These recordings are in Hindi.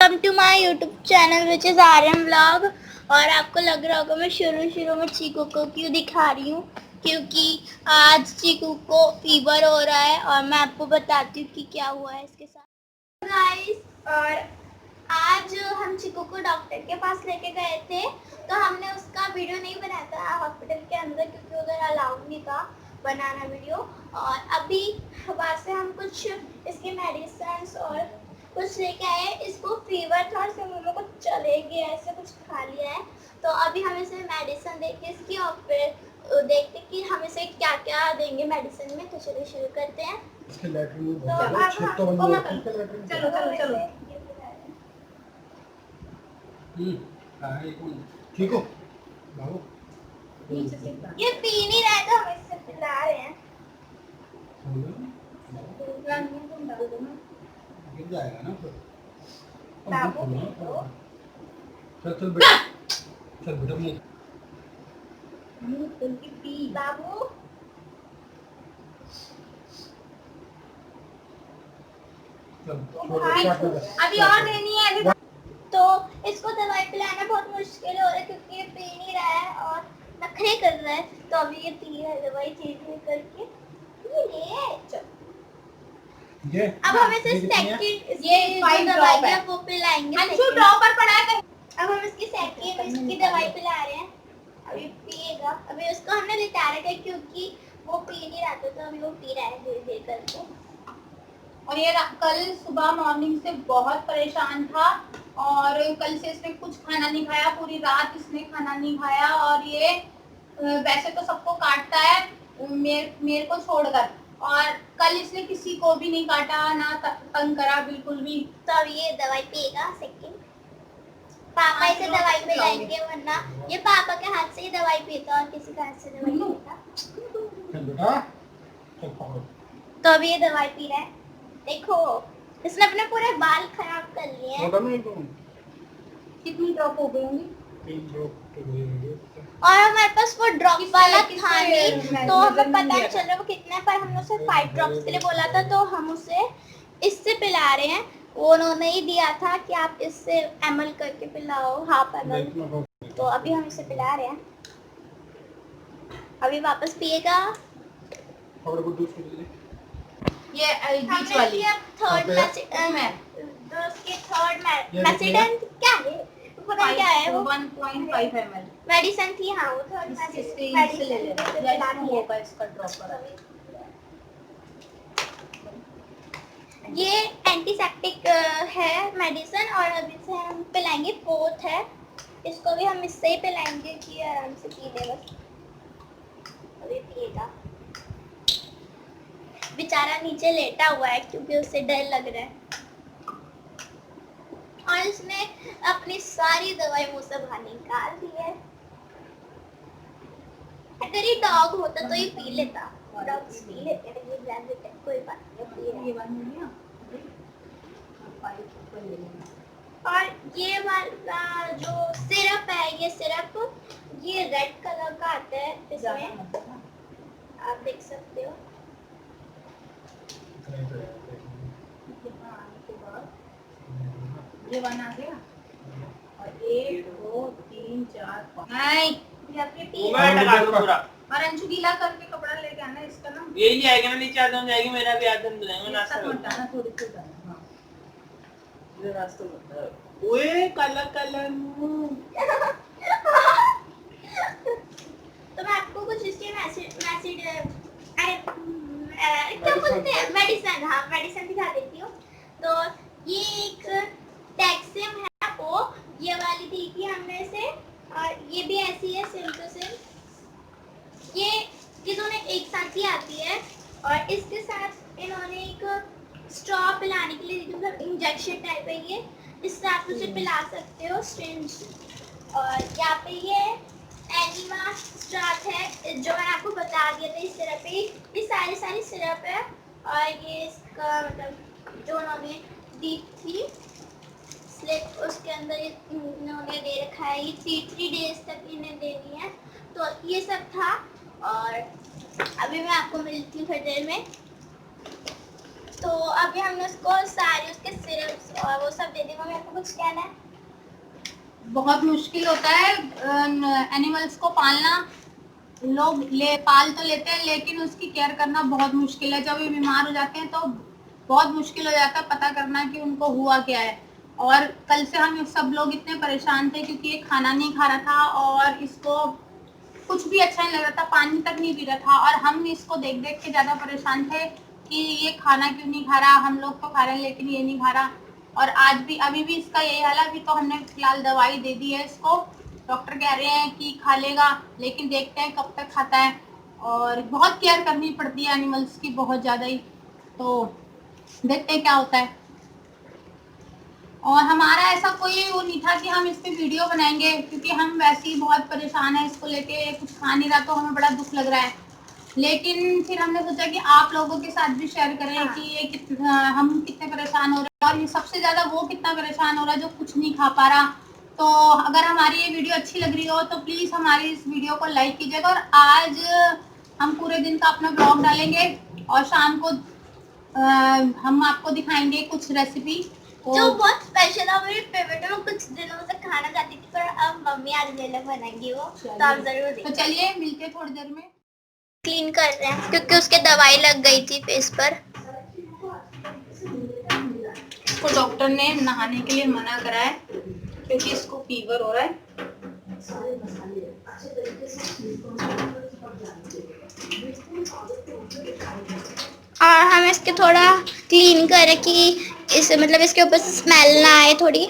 Welcome to my YouTube channel which is Aryan vlog. और आपको लग रहा होगा मैं शुरू में चीकू को क्यों दिखा रही हूँ, क्योंकि आज चीकू को फीवर हो रहा है और मैं आपको बताती हूँ कि क्या हुआ है इसके साथ गाइस। और आज हम चीकू को डॉक्टर के पास लेके गए थे, तो हमने उसका वीडियो नहीं बनाया था हॉस्पिटल के अंदर क्योंकि उधर अलाउड नहीं था बनाना वीडियो। और अभी वहाँ से हम कुछ इसके मेडिसिन और कुछ लेके आए। इसको फीवर था और इसके मुँह में कुछ चले गया, ऐसे कुछ खा लिया है। तो अभी हम इसे मेडिसिन देंगे इसकी और फिर देखते कि हम इसे क्या क्या देंगे मेडिसिन में। तो चलिए शुरू करते हैं। ठीक हो बाबू? ये पी नहीं रहा है तो हम इससे पिला रहे हैं। गिर जाएगा ना फिर। बाबू चल बेटा, चल बेटा मुंह खोल के पी बाबू। अभी और देनी है अभी। तो इसको दवाई पिलाना बहुत मुश्किल हो रहा है क्योंकि ये पी नहीं रहा है और नखरे कर रहा है। तो अभी ये पी रहा है दवाई धीरे करके। ये अब हम इसे सेकंड ये 5 दवाई है वो पिलाएंगे। अंशु ड्रॉपर पड़ा है। अब हम इसकी सेकंड इसकी दवाई पिला रहे हैं। अभी पिएगा। अभी उसको हमने लिटा रखा है क्योंकि वो पी नहीं रहा था, तो अभी वो पी रहा है धीरे धीरे करके। और ये कल सुबह मॉर्निंग से बहुत परेशान था और कल से इसने कुछ खाना नहीं खाया, पूरी रात इसने खाना नहीं खाया। और ये वैसे तो सबको काटता है मेरे को छोड़कर, और कल इसने किसी को भी नहीं काटा, ना तंग करा बिल्कुल भी। तो अब ये दवाई पिएगा सेकंड। पापा इसे दवाई पिलाएंगे, वरना ये पापा के हाथ से ही दवाई पीता और किसी के हाथ से दवाई नहीं पीता। तो अभी ये दवाई पी रहा है। देखो इसने अपने पूरे बाल खराब कर लिए हैं। कितनी ड्रॉप हो गई होंगी? 3 ड्रॉप। और हमारे पास वो ड्रॉप वाला था नहीं, तो हमें पता नहीं चल रहा वो कितना है, पर हमने उसे 5 ड्रॉप्स के लिए बोला था, तो हम उसे इससे पिला रहे हैं। वो उन्होंने ही दिया था कि आप इससे ml करके पिलाओ, हाफ ml। तो अभी हम इसे पिला रहे हैं। अभी वापस पिएगा। ये बीच वाली थर्ड मैसेडेंट क्या है पता क्या है वो 1.5 ml मेडिसिन थी। हाँ वो थर्ड इससे ले लेना होगा इसका ड्रॉपर। ये एंटीसेप्टिक है मेडिसिन और अभी से हम पिलाएंगे फोर्थ है। इसको भी हम इससे ही पिलाएंगे कि आराम से पी ले बस। अभी पिएगा। बेचारा नीचे लेटा हुआ है क्योंकि उसे डर लग रहा है और इसने अपनी सारी दवाई मुंह से बाहर निकाल दी है। अगर ये डॉग होता तो ये पी लेता, डॉग्स पी लेते हैं, ये ब्लैंकेट है कोई बात नहीं। और ये वाला जो सिरप है, ये सिरप ये रेड कलर का आता है, इसमें आप देख सकते हो। ये 1 आ गया और 1 2 3 4 5 नहीं और अंशु गीला करके कपड़ा लेके आना इसका ना। यही जाएगा ना, नीचे आदम जाएगी, मेरा भी आदम जाएगा नाश्ता करना थोड़ी सी करना। हां ये रास्ता बता। ओए काला काला तो मैं आपको कुछ इसके मैसेज क्या बोलते हैं मेडिसिन, हाँ मेडिसिन दिखा देती हूँ। तो ये एक टैक्सिम है, वो ये वाली दी थी हमने से, और ये भी ऐसी है सेम टू सेम। ये दोनों एक साथ ही आती है और इसके साथ इन्होंने एक स्ट्रॉ पिलाने के लिए मतलब इंजेक्शन टाइप है ये, इससे आप उसे पिला सकते हो स्ट्रेंज। और यहाँ पे ये एनिमा स्टार्ट है जो मैंने आपको बता दिया था। इस सिरप पे ये सारी सिरप है और ये इसका मतलब जो उन्होंने दी थी स्लिप, उसके अंदर इन्होंने दे रखा है। ये 3 डेज तक इन्हें देनी है। तो ये सब था और अभी मैं आपको मिलती हूँ थोड़ी देर में। तो अभी हमने उसको सारे उसके सिरप्स और वो सब दे दी। मम्मी आपको कुछ कहना है? बहुत मुश्किल होता है एनिमल्स को पालना। लोग पाल तो लेते हैं लेकिन उसकी केयर करना बहुत मुश्किल है। जब ये बीमार हो जाते हैं तो बहुत मुश्किल हो जाता है पता करना कि उनको हुआ क्या है। और कल से हम सब लोग इतने परेशान थे क्योंकि ये खाना नहीं खा रहा था और इसको कुछ भी अच्छा नहीं लग रहा था, पानी तक नहीं पी रहा था। और हम इसको देख देख के ज़्यादा परेशान थे कि ये खाना क्यों नहीं खा रहा, हम लोग तो खा रहे हैं लेकिन ये नहीं खा रहा। और आज भी अभी भी इसका यही हाल है। अभी तो हमने फिलहाल दवाई दे दी है इसको, डॉक्टर कह रहे हैं कि खा लेगा, लेकिन देखते हैं कब तक खाता है। और बहुत केयर करनी पड़ती है एनिमल्स की, बहुत ज़्यादा ही। तो देखते हैं क्या होता है। और हमारा ऐसा कोई वो नहीं था कि हम इस पे वीडियो बनाएंगे क्योंकि हम वैसे ही बहुत परेशान हैं इसको लेके, कुछ खा नहीं रहा तो हमें बड़ा दुख लग रहा है। लेकिन फिर हमने सोचा कि आप लोगों के साथ भी शेयर करें कि ये हम कितने परेशान हो रहे हैं और ये सबसे ज़्यादा वो कितना परेशान हो रहा है जो कुछ नहीं खा पा रहा। तो अगर हमारी ये वीडियो अच्छी लग रही हो तो प्लीज़ हमारी इस वीडियो को लाइक कीजिएगा। और आज हम पूरे दिन का अपना ब्लॉग डालेंगे और शाम को हम आपको दिखाएंगे कुछ रेसिपी जो बहुत स्पेशल है, मेरे फेवरेट है। मैं कुछ दिनों से खाना खाती थी पर अब मम्मी आज मेरे लिए बनाएंगी वो, तो आप जरूर देखिए। तो चलिए मिलते हैं थोड़ी देर में। क्लीन कर रहे हैं क्योंकि उसके दवाई लग गई थी फेस पर। इसको डॉक्टर ने नहाने के लिए मना करा है क्योंकि इसको फीवर हो रहा है। और हम इसके थोड़ा क्लीन करें कि इस मतलब इसके ऊपर स्मेल ना आए थोड़ी।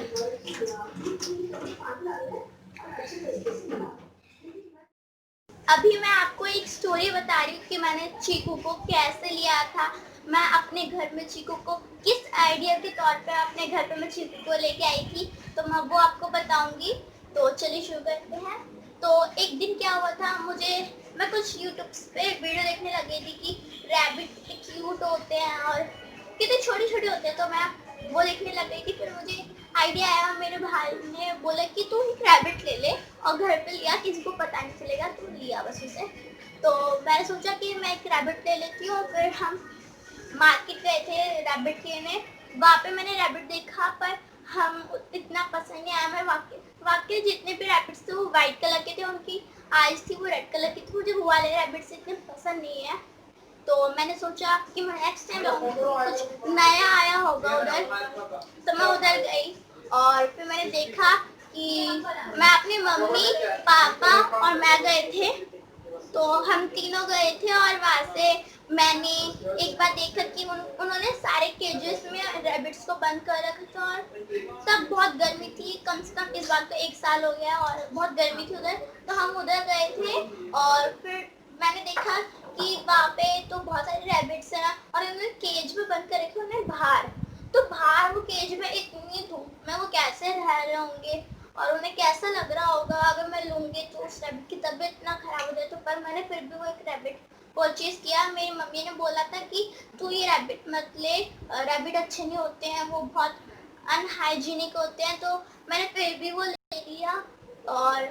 अभी मैं आपको एक स्टोरी बता रही हूँ कि मैंने चीकू को कैसे लिया था। मैं अपने घर में चीकू को किस आइडिया के तौर पे अपने घर पे मैं चीकू को लेके आई थी, तो मैं वो आपको बताऊंगी। तो चलिए शुरू करते हैं। तो एक दिन क्या हुआ था, मैं कुछ यूट्यूब पे वीडियो देखने लगी थी कि रैबिट कितने क्यूट होते हैं और कितने छोटे छोटे होते हैं। तो मैं वो देखने लग गई थी। फिर मुझे आइडिया आया, मेरे भाई ने बोला कि तू एक रैबिट ले ले और घर पे लिया, किसी को पता नहीं चलेगा, तू लिया बस उसे। तो मैंने सोचा कि मैं एक रैबिट ले लेती हूँ। फिर हम मार्केट गए थे रैबिट लेने। वहाँ पे मैंने रैबिट देखा पर हम इतना पसंद नहीं आया। मैं वाकई जितने भी रैबिट्स थे वो वाइट कलर के थे, उनकी आइज थी वो रेड कलर की थी। मुझे वो वाले रैबिट्स इतने पसंद नहीं है। तो मैंने सोचा कि मैं नेक्स्ट टाइम कुछ नया आया होगा उधर, तो मैं उधर गई। और फिर मैंने देखा कि मैं अपनी मम्मी पापा और मैं गए थे। तो हम तीनों गए थे और वहाँ से मैंने एक बार देखा कि उन्होंने सारे केजेस में रैबिट्स को बंद कर रखा था। और तब बहुत गर्मी थी, कम से कम इस बार तो 1 साल हो गया और बहुत गर्मी थी उधर। तो हम उधर गए थे और फिर मैंने देखा कि वहाँ पे तो बहुत सारे रैबिट्स हैं और उन्होंने केज में बंद कर रखे उन्हें बाहर। तो बाहर वो केज में इतनी धूप में वो कैसे रह रहे होंगे और उन्हें कैसा लग रहा होगा अगर मैं लूँगी तो उस रैबिट की तबीयत इतना ख़राब हो जाए। तो पर मैंने फिर भी वो एक रैबिट परचेज़ किया। मेरी मम्मी ने बोला था कि तू ये रैबिट मत ले, रैबिट अच्छे नहीं होते हैं, वो बहुत अनहाइजीनिक होते हैं। तो मैंने फिर भी वो ले लिया। और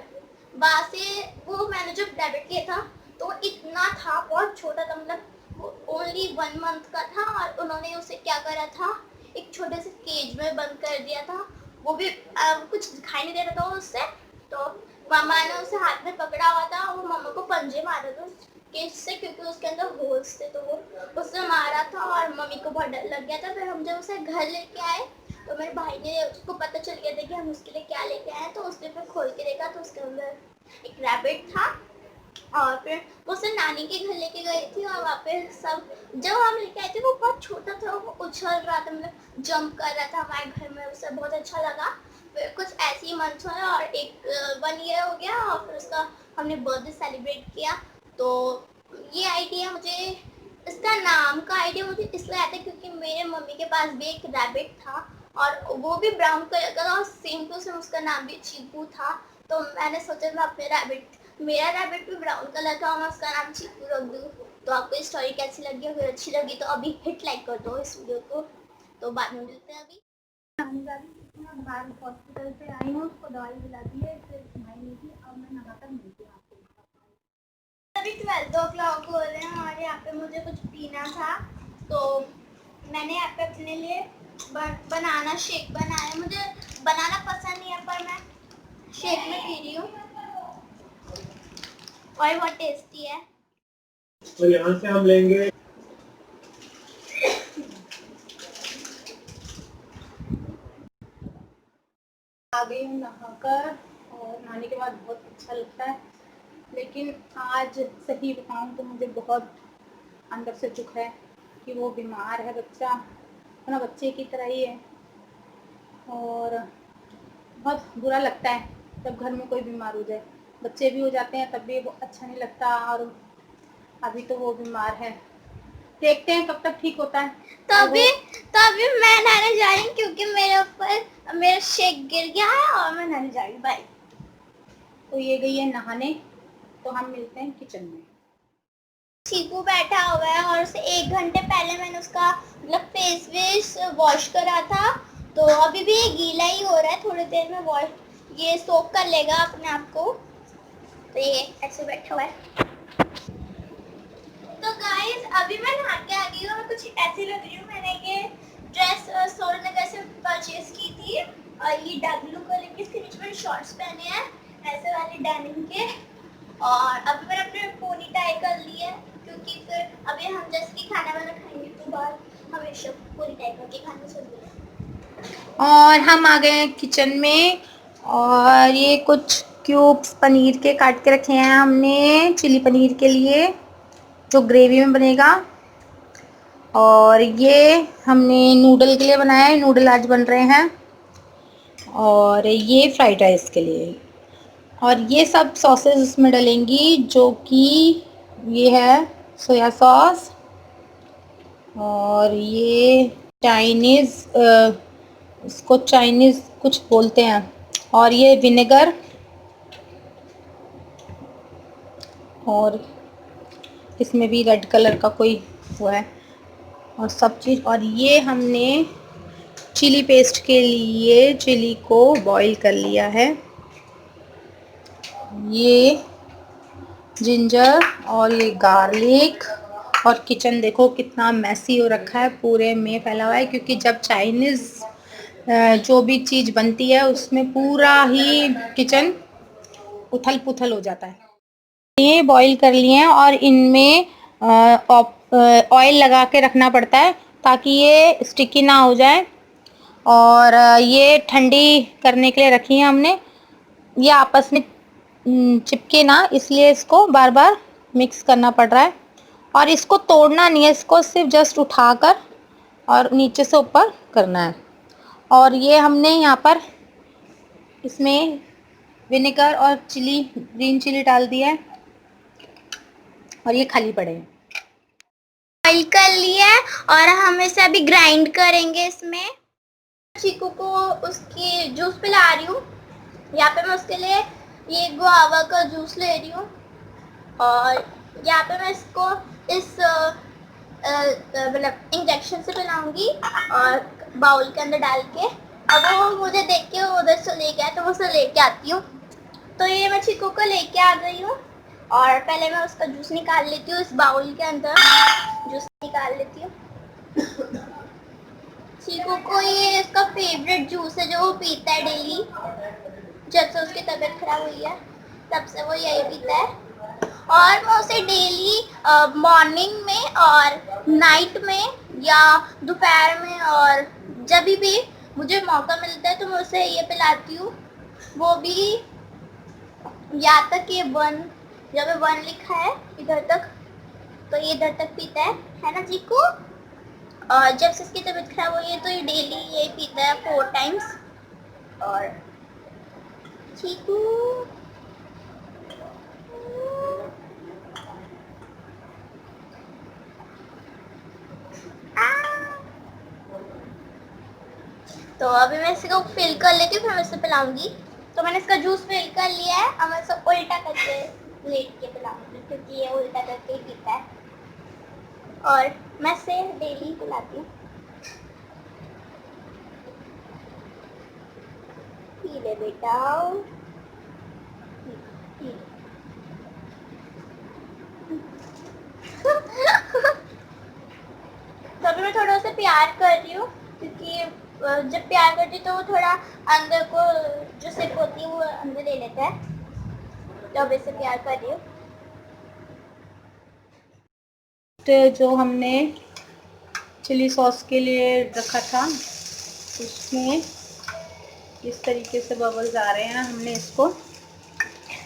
वहाँ से वो मैंने जब रैबिट लिया था तो इतना था, बहुत छोटा था, मतलब वो ओनली 1 मंथ का था। और उन्होंने उसे क्या करा था, एक छोटे से केज में बंद कर दिया था। वो भी कुछ दिखाई नहीं दे रहा था उससे। तो मामा ने उसे हाथ में पकड़ा हुआ था, वो मामा को पंजे मारे थे केज से क्योंकि उसके अंदर होल्स थे। तो वो उससे मारा था और मम्मी को बहुत डर लग गया था। फिर हम जब उसे घर लेके आए तो मेरे भाई ने, उसको पता चल गया था कि हम उसके लिए क्या लेके आए। तो उसने फिर खोल के देखा तो उसके अंदर एक रैबिट था। और फिर वो उसे नानी के घर लेके गई थी और वहाँ पे सब जब हम लेके आए थे वो बहुत छोटा था, वो उछल रहा था, मतलब जंप कर रहा था हमारे घर में। उसे बहुत अच्छा लगा। फिर कुछ ऐसे ही मंथ हुआ और 1 ईयर हो गया और फिर उसका हमने बर्थडे सेलिब्रेट किया। तो ये आइडिया मुझे, इसका नाम का आइडिया मुझे इसलिए आया था क्योंकि मेरे मम्मी के पास भी एक रैबिट था और वो भी ब्राउन कलर का था और सेम टू सेम उसका नाम भी चीकू था। तो मैंने सोचा मैं अपने मेरा रैबिट भी ब्राउन कलर का और मैं उसका नाम चीकू रख दूँ। तो आपको ये स्टोरी कैसी लगी? अगर अच्छी लगी तो अभी हिट लाइक कर दो इस वीडियो को। तो बाद में मिलते हैं। अभी बाहर हॉस्पिटल से आई हूँ, उसको दवाई दिला दी है, फिर घुमाई नहीं थी। अब मैं नहाकर मिलती हूँ आपको। अभी 12 o'clock हो रहे हैं और यहाँ पे मुझे कुछ पीना था। तो मैंने यहाँ पे अपने लिए बनाना शेक बनाया। मुझे बनाना पसंद नहीं है पर मैं शेक में पी रही हूँ और बहुत टेस्टी है। और यहाँ से हम लेंगे आ गई हूँ नहाकर, और नहाने के बाद बहुत अच्छा लगता है, लेकिन आज सही बताऊँ तो मुझे बहुत अंदर से दुख है कि वो बीमार है बच्चा, अपना बच्चे की तरह ही है, और बहुत बुरा लगता है जब घर में कोई बीमार हो जाए। बच्चे भी हो जाते हैं तब भी वो अच्छा नहीं लगता, और अभी तो वो बीमार है, देखते हैं कब तक ठीक होता है। तो अभी मैं नहाने जा रही हूँ क्योंकि मेरे ऊपर मेरा शेक गिर गया है और मैं नहाने जा रही हूँ। बाय। तो ये गई है नहाने, तो हम मिलते हैं किचन में। चीकू बैठा हुआ है और उसे 1 घंटे पहले मैंने उसका मतलब फेस वेस वॉश करा था, तो अभी भी ये गीला ही हो रहा है। थोड़ी देर में वॉश ये सोक कर लेगा अपने आप को। तो ये ऐसे बैठा हुआ है। तो गाइस अभी मैं नहा के आ गई हूँ, मैं कुछ ऐसी लग रही हूँ। मैंने ये ड्रेस सोल नगर से परचेज की थी और ये डार्क ब्लू कलर की, इसके नीचे मैंने शॉर्ट्स पहने हैं ऐसे वाले डेनिम के, और अभी मैंने अपने पोनी टाई कर ली है क्योंकि फिर अभी हम जैसे कि खाना वाना खाएंगे तो बाद हमेशा पोनी टाई करके खाना चाहिए। और हम आ गए हैं किचन में, और ये कुछ क्यूब्स पनीर के काट के रखे हैं हमने चिली पनीर के लिए, जो ग्रेवी में बनेगा। और ये हमने नूडल के लिए बनाया है, नूडल आज बन रहे हैं। और ये फ्राइड राइस के लिए, और ये सब सॉसेस इसमें डलेंगी, जो कि ये है सोया सॉस, और ये चाइनीज़, इसको चाइनीज़ कुछ बोलते हैं, और ये विनेगर, और इसमें भी रेड कलर का कोई हुआ है, और सब चीज़। और ये हमने चिली पेस्ट के लिए चिली को बॉईल कर लिया है। ये जिंजर और ये गार्लिक, और किचन देखो कितना मैसी हो रखा है, पूरे में फैला हुआ है, क्योंकि जब चाइनीज़ जो भी चीज़ बनती है उसमें पूरा ही किचन उथल पुथल हो जाता है। ये बॉईल कर लिए हैं, और इनमें ऑयल लगा के रखना पड़ता है ताकि ये स्टिकी ना हो जाए। और ये ठंडी करने के लिए रखी है हमने, ये आपस में चिपके ना, इसलिए इसको बार बार मिक्स करना पड़ रहा है। और इसको तोड़ना नहीं है, इसको सिर्फ जस्ट उठाकर और नीचे से ऊपर करना है। और ये हमने यहाँ पर इसमें विनेगर और चिली, ग्रीन चिली डाल दिया है, और ये खाली पड़े हैं। बॉईल कर लिया है और हम इसे अभी ग्राइंड करेंगे। इसमें चीकू को उसकी जूस पिला रही हूँ। यहाँ पे मैं उसके लिए ये गुआवा का जूस ले रही हूँ, और यहाँ पे मैं इसको इस मतलब इंजेक्शन से पिलाऊंगी और बाउल के अंदर डाल के। अब वो मुझे देख के उधर से ले गया तो मैं उसे लेके आती हूँ। तो ये मैं चीकू को लेके आ गई हूँ, और पहले मैं उसका जूस निकाल लेती हूँ। इस बाउल के अंदर जूस निकाल लेती हूँ। चीकू को ये इसका फेवरेट जूस है जो वो पीता है डेली। जब से उसकी तबीयत खराब हुई है तब से वो यही पीता है, और मैं उसे डेली मॉर्निंग में और नाइट में या दोपहर में और जब भी मुझे मौका मिलता है तो मैं उसे ये पिलाती हूँ। वो भी यहाँ तक ये 1, जब 1 लिखा है इधर तक, तो ये इधर तक पीता है ना चीकू। और जब से इसकी तबीयत खराब हुई है तो ये डेली ये पीता है 4 टाइम्स। और चीकू तो अभी मैं इसको फिल कर लेती हूँ, फिर मैं इसे पिलाऊंगी। तो मैंने इसका जूस फिल कर लिया है, अब मैं इसे उल्टा करके लेट के पिलाऊंगी क्योंकि ये उल्टा करके ही पीता है, और मैं इसे डेली पिलाती हूँ। पी ले बेटा, पी ले। तो अभी मैं थोड़ा उसे प्यार कर रही हूँ, क्योंकि जब प्यार करती हूँ तो वो थोड़ा अंदर को जो सिप होती है वो अंदर ले लेता है, तो अब इससे प्यार कर रही हूँ। तो जो हमने चिली सॉस के लिए रखा था उसमें इस तरीके से बबल्स आ रहे हैं। हमने इसको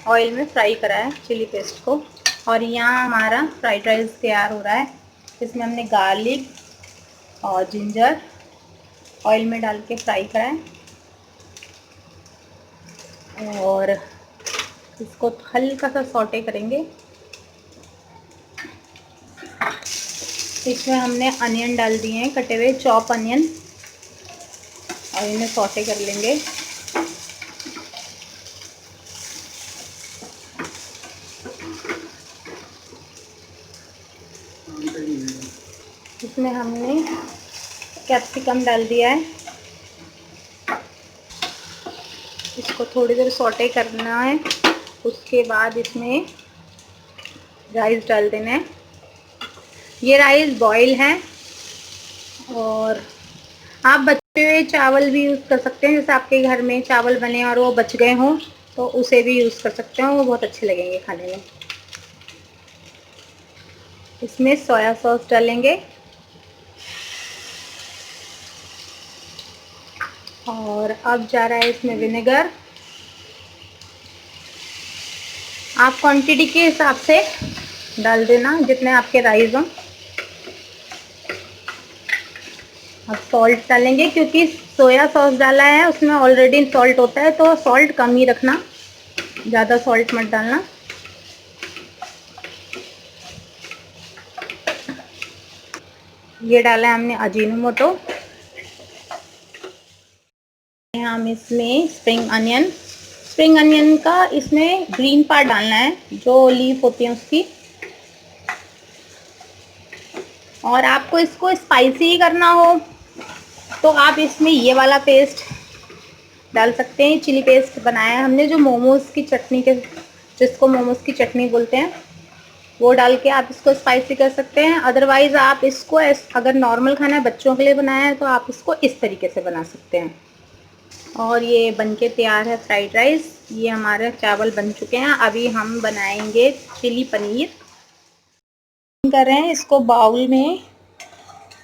ऑयल में फ्राई करा है चिली पेस्ट को, और यहाँ हमारा फ्राइड राइस तैयार हो रहा है। इसमें हमने गार्लिक और जिंजर ऑयल में डाल के फ्राई करा है, और इसको हल्का सा सौटे करेंगे। इसमें हमने अनियन डाल दिए हैं, कटे हुए चॉप अनियन, और इन्हें सौटे कर लेंगे। इसमें हमने कैप्सिकम डाल दिया है, इसको थोड़ी देर सौटे करना है। उसके बाद इसमें राइस डाल देना है। ये राइस बॉयल है, और आप बचे हुए चावल भी यूज़ कर सकते हैं। जैसे आपके घर में चावल बने और वो बच गए हों तो उसे भी यूज़ कर सकते हैं, वो बहुत अच्छे लगेंगे खाने में। इसमें सोया सॉस डालेंगे, और अब जा रहा है इसमें विनेगर। आप क्वांटिटी के हिसाब से डाल देना जितने आपके राइस हों। अब सॉल्ट डालेंगे, क्योंकि सोया सॉस डाला है उसमें ऑलरेडी सॉल्ट होता है, तो सॉल्ट कम ही रखना, ज़्यादा सॉल्ट मत डालना। ये डाला है हमने अजीनोमोटो। हम इसमें स्प्रिंग अनियन का इसमें ग्रीन पार्ट डालना है, जो लीफ होती है उसकी। और आपको इसको स्पाइसी करना हो तो आप इसमें ये वाला पेस्ट डाल सकते हैं। चिली पेस्ट बनाया है हमने, जो मोमोज की चटनी के, जिसको मोमोज की चटनी बोलते हैं, वो डाल के आप इसको स्पाइसी कर सकते हैं। अदरवाइज़ आप इसको अगर नॉर्मल खाना है, बच्चों के लिए बनाया है, तो आप इसको इस तरीके से बना सकते हैं। और ये बनके तैयार है फ्राइड राइस। ये हमारे चावल बन चुके हैं। अभी हम बनाएंगे चिली पनीर। कर रहे हैं, इसको बाउल में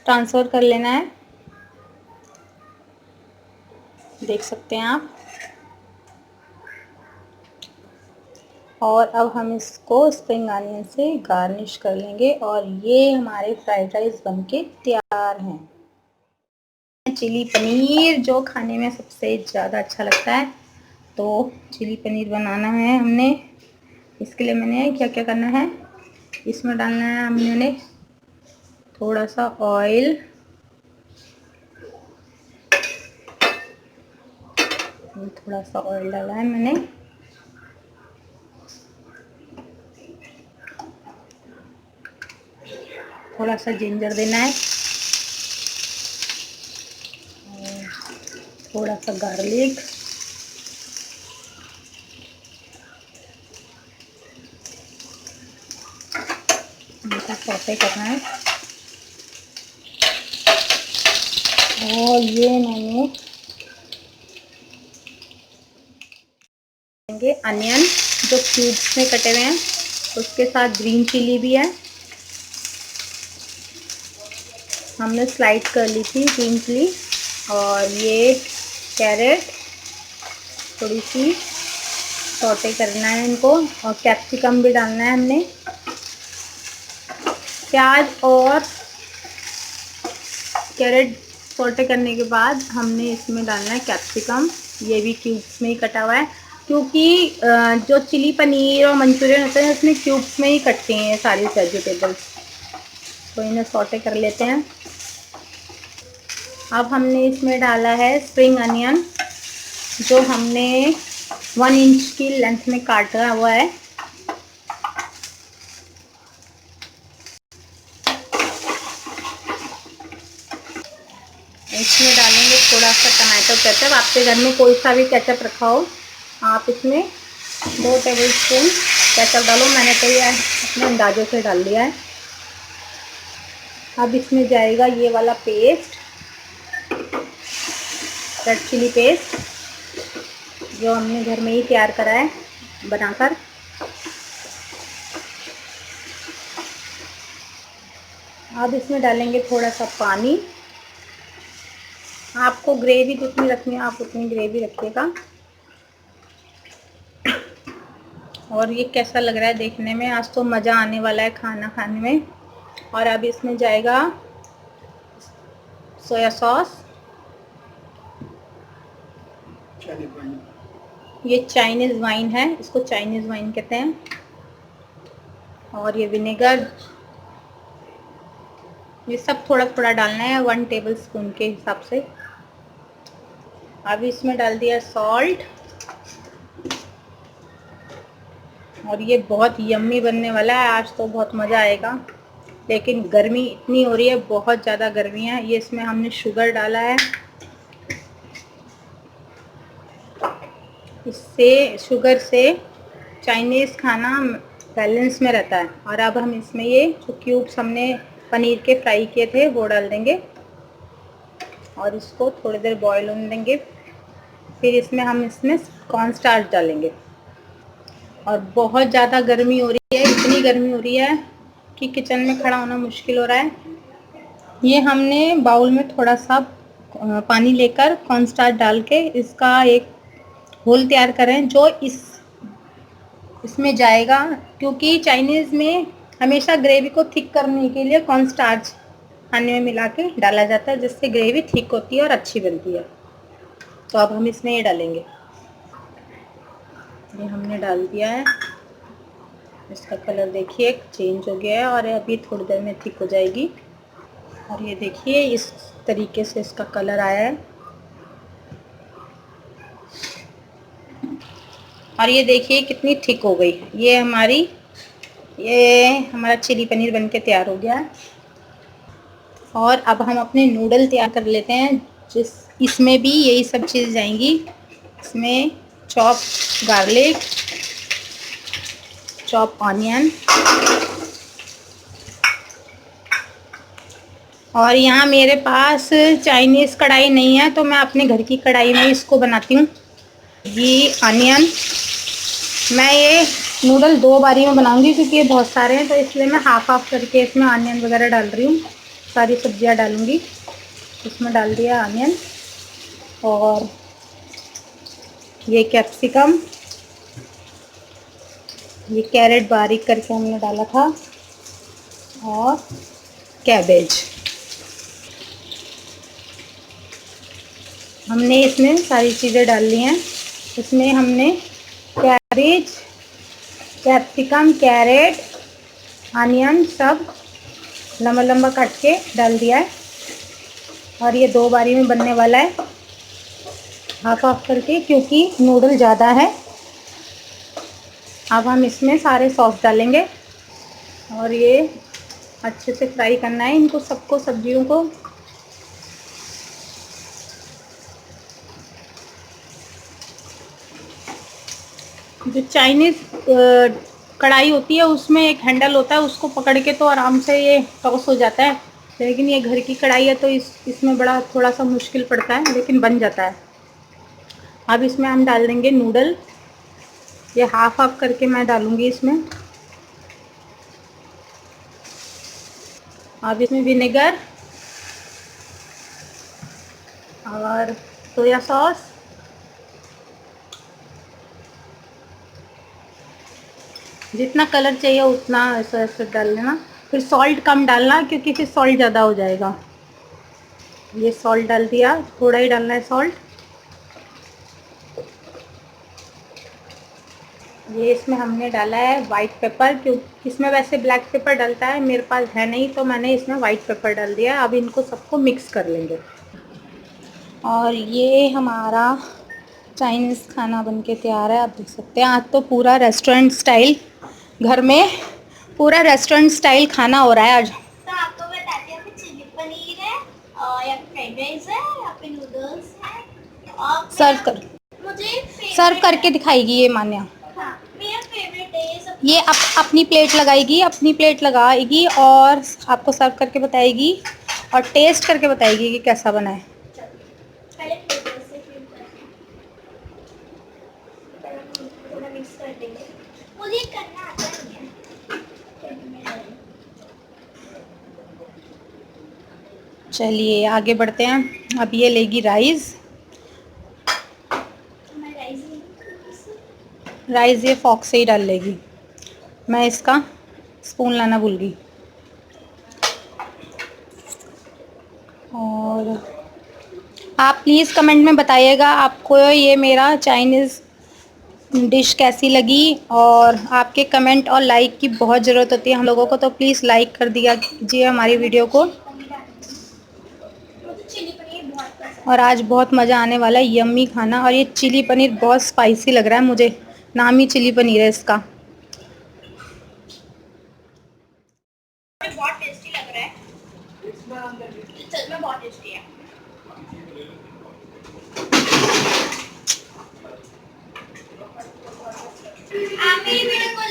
ट्रांसफ़र कर लेना है, देख सकते हैं आप। और अब हम इसको स्प्रिंग अनियन से गार्निश कर लेंगे, और ये हमारे फ्राइड राइस बनके तैयार हैं। चिली पनीर जो खाने में सबसे ज़्यादा अच्छा लगता है, तो चिली पनीर बनाना है हमने। इसके लिए मैंने क्या क्या करना है, इसमें डालना है हमने थोड़ा सा ऑयल, थोड़ा सा ऑयल डाला है मैंने, थोड़ा सा जिंजर देना है, थोड़ा सा गार्लिक, इनका सौटे करना है। और ये मैंने अनियन जो क्यूब्स में कटे हुए हैं, उसके साथ ग्रीन चिली भी है, हमने स्लाइड कर ली थी ग्रीन चिली। और ये कैरेट थोड़ी सी सौटे करना है इनको, और कैप्सिकम भी डालना है हमने। प्याज और कैरेट सौटे करने के बाद हमने इसमें डालना है कैप्सिकम। ये भी क्यूब्स में ही कटा हुआ है, क्योंकि जो चिली पनीर और मंचूरियन होते हैं उसमें क्यूब्स में ही कटते हैं सारी वेजिटेबल्स। तो इन्हें सौटे कर लेते हैं। अब हमने इसमें डाला है स्प्रिंग अनियन, जो हमने 1 इंच की लेंथ में काटा हुआ है। इसमें डालेंगे थोड़ा सा टमाटो केचप। आपके घर में कोई सा भी केचप रखा हो, आप इसमें 2 टेबलस्पून केचप डालो। मैंने तो ये अपने अंदाजे से डाल दिया है। अब इसमें जाएगा ये वाला पेस्ट, रेड चिली पेस्ट, जो हमने घर में ही तैयार करा है बनाकर। अब इसमें डालेंगे थोड़ा सा पानी। आपको ग्रेवी जितनी रखनी है आप उतनी ग्रेवी रखिएगा। और ये कैसा लग रहा है देखने में, आज तो मज़ा आने वाला है खाना खाने में। और अब इसमें जाएगा सोया सॉस, ये चाइनीज़ वाइन है, इसको चाइनीज़ वाइन कहते हैं। और ये विनेगर, ये सब थोड़ा थोड़ा डालना है 1 टेबलस्पून के हिसाब से। अब इसमें डाल दिया सॉल्ट। और ये बहुत यम्मी बनने वाला है, आज तो बहुत मज़ा आएगा। लेकिन गर्मी इतनी हो रही है, बहुत ज़्यादा गर्मी है। ये इसमें हमने शुगर डाला है, इससे शुगर से चाइनीज़ खाना बैलेंस में रहता है। और अब हम इसमें ये जो क्यूब्स हमने पनीर के फ्राई किए थे वो डाल देंगे और इसको थोड़ी देर बॉईल होने देंगे। फिर इसमें कॉर्नस्टार्च डालेंगे। और बहुत ज़्यादा गर्मी हो रही है, इतनी गर्मी हो रही है कि किचन में खड़ा होना मुश्किल हो रहा है। ये हमने बाउल में थोड़ा सा पानी लेकर कॉर्नस्टार्च डाल के इसका एक घोल तैयार करें जो इसमें जाएगा, क्योंकि चाइनीज़ में हमेशा ग्रेवी को थिक करने के लिए कॉर्नस्टार्च खाने में मिला के डाला जाता है, जिससे ग्रेवी थिक होती है और अच्छी बनती है। तो अब हम इसमें ये डालेंगे, ये हमने डाल दिया है। इसका कलर देखिए चेंज हो गया है और अभी थोड़ी देर में थिक हो जाएगी। और ये देखिए इस तरीके से इसका कलर आया है। और ये देखिए कितनी थिक हो गई। ये हमारा चिली पनीर बनके तैयार हो गया है। और अब हम अपने नूडल तैयार कर लेते हैं, इसमें भी यही सब चीज़ जाएंगी। इसमें चॉप गार्लिक, चॉप ऑनियन, और यहाँ मेरे पास चाइनीज़ कढ़ाई नहीं है तो मैं अपने घर की कढ़ाई में इसको बनाती हूँ। ये अनियन, मैं ये नूडल 2 बारी में बनाऊंगी क्योंकि ये बहुत सारे हैं, तो इसलिए मैं हाफ करके इसमें अनियन वगैरह डाल रही हूँ। सारी सब्जियाँ डालूंगी, इसमें डाल दिया अनियन। और ये कैप्सिकम, ये कैरेट बारीक करके हमने डाला था, और कैबेज हमने इसमें सारी चीज़ें डाल ली हैं। इसमें हमने कैबेज, कैप्सिकम, कैरेट, अनियन सब लंबा लंबा काट के डाल दिया है। और ये 2 बारी में बनने वाला है, हाफ करके, क्योंकि नूडल ज़्यादा है। अब हम इसमें सारे सॉस डालेंगे और ये अच्छे से फ्राई करना है इनको सबको, सब्जियों को। जो चाइनीज़ कढ़ाई होती है उसमें एक हैंडल होता है, उसको पकड़ के तो आराम से ये टॉस हो जाता है। लेकिन ये घर की कढ़ाई है तो इसमें बड़ा थोड़ा सा मुश्किल पड़ता है, लेकिन बन जाता है। अब इसमें हम डाल देंगे नूडल, ये हाफ करके मैं डालूंगी इसमें। अब इसमें विनेगर और सोया सॉस, जितना कलर चाहिए उतना ऐसा डाल लेना। फिर सॉल्ट कम डालना क्योंकि फिर सॉल्ट ज़्यादा हो जाएगा। ये सॉल्ट डाल दिया, थोड़ा ही डालना है सॉल्ट। ये इसमें हमने डाला है वाइट पेपर, क्योंकि इसमें वैसे ब्लैक पेपर डलता है, मेरे पास है नहीं तो मैंने इसमें वाइट पेपर डाल दिया। अब इनको सबको मिक्स कर लेंगे। और ये हमारा चाइनीज़ खाना बनके तैयार है, आप देख सकते हैं। आज तो पूरा रेस्टोरेंट स्टाइल, घर में पूरा रेस्टोरेंट स्टाइल खाना हो रहा है आज। तो आपको बताते हैं कि चिली पनीर है और या फ्राइड राइस है या फिर नूडल्स है। और सर्व कर, मुझे सर्व करके दिखाएगी ये मान्या। हाँ, मेरा फेवरेट है ये सब। ये अपनी प्लेट लगाएगी, अपनी प्लेट लगाएगी और आपको सर्व करके बताएगी और टेस्ट करके बताएगी कि कैसा बना है। पहले फ्लेवर से फिर थोड़ा मिक्स कर देंगे। मुझे करना आता नहीं है। चलिए आगे बढ़ते हैं। अब ये लेगी राइस। मैं राइस ये फॉक से ही डाल लेगी। मैं इसका स्पून लाना भूल गई। और आप प्लीज़ कमेंट में बताइएगा आपको ये मेरा चाइनीज़ डिश कैसी लगी, और आपके कमेंट और लाइक की बहुत ज़रूरत होती है हम लोगों को, तो प्लीज़ लाइक कर दिया कीजिए हमारी वीडियो को। मुझे चिली पनीर बहुत पसंद और आज बहुत मज़ा आने वाला है, यम्मी खाना। और ये चिली पनीर बहुत स्पाइसी लग रहा है मुझे, नाम ही चिली पनीर है इसका। है। बहुत टेस्टी लग रहा है। सच में बहुत टेस्टी है। आप मेरी वीडियो को